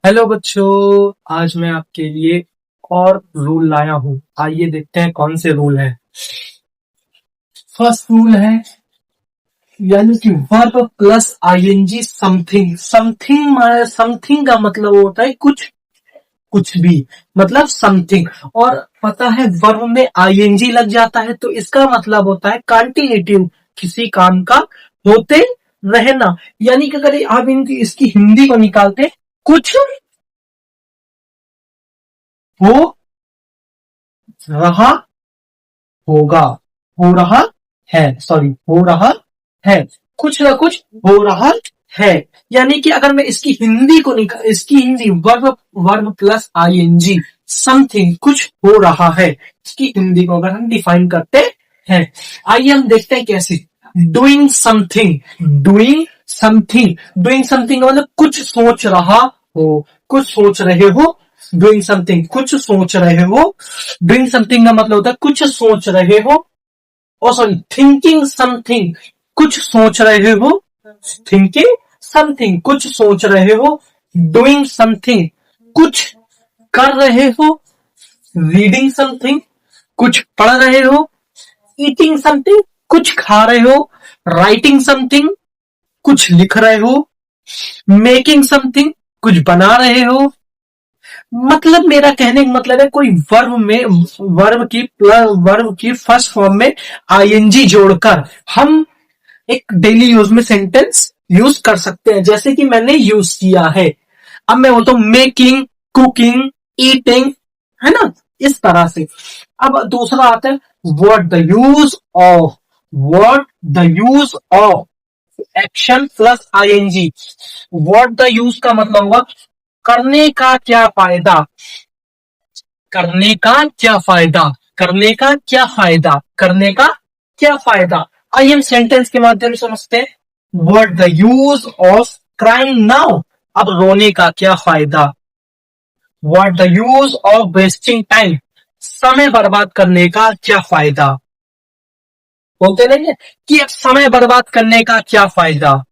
Hello बच्चों, आज मैं आपके लिए और रूल लाया हूँ। आइए देखते हैं कौन से रूल हैं। फर्स्ट रूल है यानी कि verb plus ING something. Something का मतलब होता है कुछ, कुछ भी, मतलब समथिंग। और पता है वर्ब में आईएनजी लग जाता है तो इसका मतलब होता है कंटिन्यूटिव, किसी काम का होते रहना। यानी कि अगर आप इसकी हिंदी को निकालते, कुछ हो रहा होगा, हो रहा है, सॉरी, हो रहा है, कुछ ना कुछ हो रहा है। यानी कि अगर मैं इसकी हिंदी को निकाल, इसकी Hindi verb, verb plus ING something, कुछ हो रहा है, इसकी हिंदी को अगर हम डिफाइन करते हैं, आइए हम देखते हैं कैसे। Doing something, doing something, doing something का मतलब कुछ सोच रहा हो, कुछ सोच रहे हो। डूइंग समथिंग, कुछ सोच रहे हो। डूइंग समथिंग का मतलब होता है कुछ सोच रहे हो। ओ सॉरी, थिंकिंग समथिंग, कुछ सोच रहे हो। थिंकिंग समथिंग, कुछ सोच रहे हो। डूइंग समथिंग, कुछ कर रहे हो। रीडिंग समथिंग, कुछ पढ़ रहे हो। ईटिंग समथिंग, कुछ खा रहे हो। राइटिंग समथिंग, कुछ लिख रहे हो। मेकिंग समथिंग, कुछ बना रहे हो। मतलब मेरा कहने का मतलब है कोई वर्ब में, वर्ब की फर्स्ट फॉर्म में आईएनजी जोड़कर हम एक डेली यूज में सेंटेंस यूज कर सकते हैं, जैसे कि मैंने यूज किया है। अब मैं बोलता हूं मेकिंग, कुकिंग, ईटिंग, है ना, इस तरह से। अब दूसरा आता है what the use of, what the use of action plus ING. What the use का मतलब हुआ करने का क्या फायदा, करने का क्या फायदा, करने का क्या फायदा, करने का क्या फायदा। आइए हम सेंटेंस के माध्यम से समझते हैं। What the use of crime now, अब रोने का क्या फायदा। What the use of wasting time, समय बर्बाद करने का क्या फायदा। बोलते नहीं है कि अब समय बर्बाद करने का क्या फायदा।